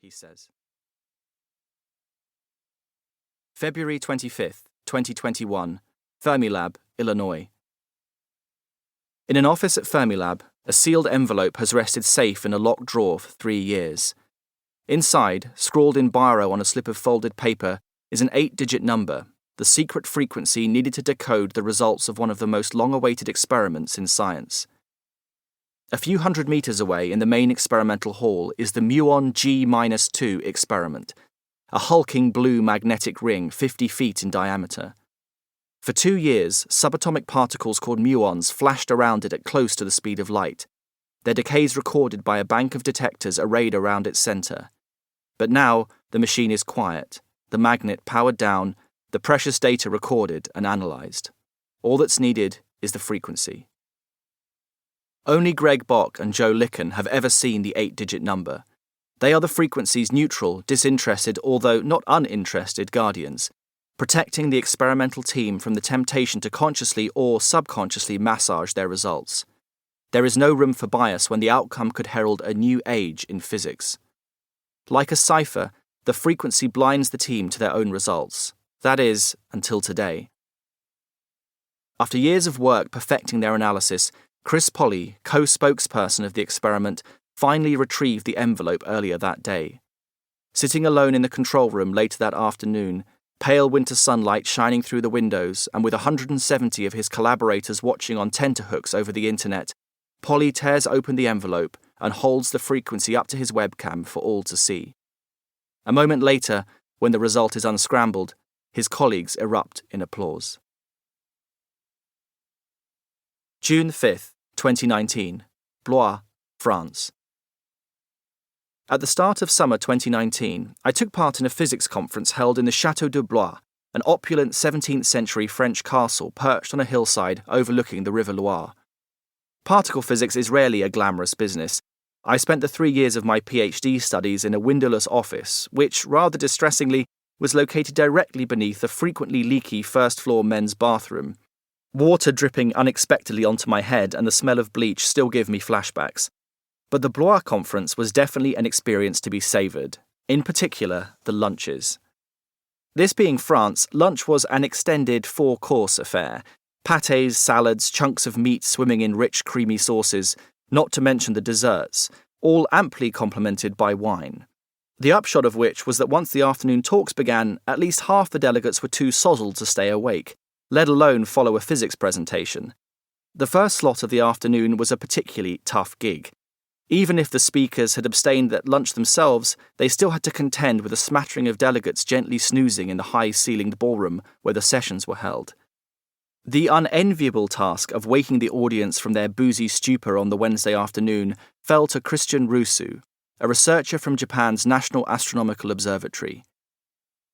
he says. February 25th, 2021, Fermilab, Illinois. In an office at Fermilab, a sealed envelope has rested safe in a locked drawer for 3 years. Inside, scrawled in biro on a slip of folded paper, is an 8-digit number, the secret frequency needed to decode the results of one of the most long-awaited experiments in science. A few hundred meters away in the main experimental hall is the muon G-2 experiment, a hulking blue magnetic ring 50 feet in diameter. For 2 years, subatomic particles called muons flashed around it at close to the speed of light, their decays recorded by a bank of detectors arrayed around its center. But now, the machine is quiet, the magnet powered down, the precious data recorded and analyzed. All that's needed is the frequency. Only Greg Bock and Joe Licken have ever seen the 8-digit number. They are the frequency's neutral, disinterested, although not uninterested guardians, protecting the experimental team from the temptation to consciously or subconsciously massage their results. There is no room for bias when the outcome could herald a new age in physics. Like a cipher, the frequency blinds the team to their own results. That is, until today. After years of work perfecting their analysis, Chris Polly, co-spokesperson of the experiment, finally retrieved the envelope earlier that day. Sitting alone in the control room later that afternoon, pale winter sunlight shining through the windows, and with 170 of his collaborators watching on tenterhooks over the internet, Polly tears open the envelope and holds the frequency up to his webcam for all to see. A moment later, when the result is unscrambled, his colleagues erupt in applause. June 5th, 2019, Blois, France. At the start of summer 2019, I took part in a physics conference held in the Château de Blois, an opulent 17th century French castle perched on a hillside overlooking the River Loire. Particle physics is rarely a glamorous business. I spent the 3 years of my PhD studies in a windowless office, which, rather distressingly, was located directly beneath a frequently leaky first-floor men's bathroom. Water dripping unexpectedly onto my head and the smell of bleach still give me flashbacks. But the Blois conference was definitely an experience to be savoured, in particular the lunches. This being France, lunch was an extended 4-course affair. Pâtés, salads, chunks of meat swimming in rich creamy sauces, not to mention the desserts, all amply complemented by wine. The upshot of which was that once the afternoon talks began, at least half the delegates were too sozzled to stay awake, let alone follow a physics presentation. The first slot of the afternoon was a particularly tough gig. Even if the speakers had abstained at lunch themselves, they still had to contend with a smattering of delegates gently snoozing in the high-ceilinged ballroom where the sessions were held. The unenviable task of waking the audience from their boozy stupor on the Wednesday afternoon fell to Christian Rusu, a researcher from Japan's National Astronomical Observatory.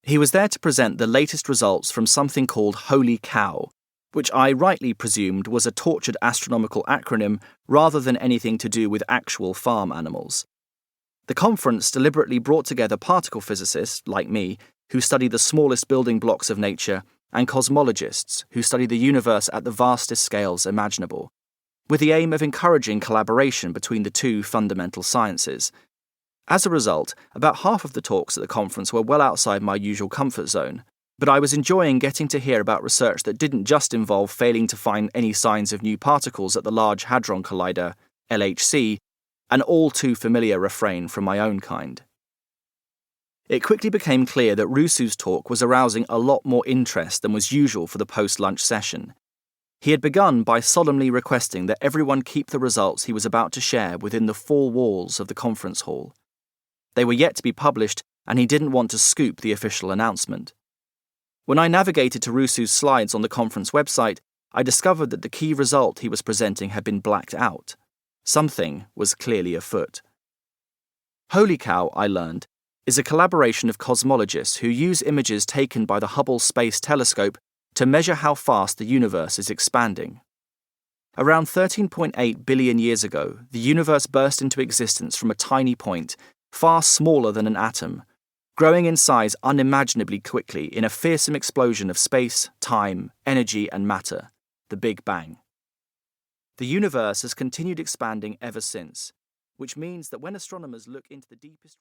He was there to present the latest results from something called Holy Cow, which I rightly presumed was a tortured astronomical acronym rather than anything to do with actual farm animals. The conference deliberately brought together particle physicists, like me, who study the smallest building blocks of nature, and cosmologists, who study the universe at the vastest scales imaginable, with the aim of encouraging collaboration between the two fundamental sciences. As a result, about half of the talks at the conference were well outside my usual comfort zone, but I was enjoying getting to hear about research that didn't just involve failing to find any signs of new particles at the Large Hadron Collider, LHC, an all-too-familiar refrain from my own kind. It quickly became clear that Rusu's talk was arousing a lot more interest than was usual for the post-lunch session. He had begun by solemnly requesting that everyone keep the results he was about to share within the 4 walls of the conference hall. They were yet to be published, and he didn't want to scoop the official announcement. When I navigated to Rusu's slides on the conference website, I discovered that the key result he was presenting had been blacked out. Something was clearly afoot. Holy Cow, I learned, is a collaboration of cosmologists who use images taken by the Hubble Space Telescope to measure how fast the universe is expanding. Around 13.8 billion years ago, the universe burst into existence from a tiny point, far smaller than an atom, growing in size unimaginably quickly in a fearsome explosion of space, time, energy, and matter, the Big Bang. The universe has continued expanding ever since, which means that when astronomers look into the deepest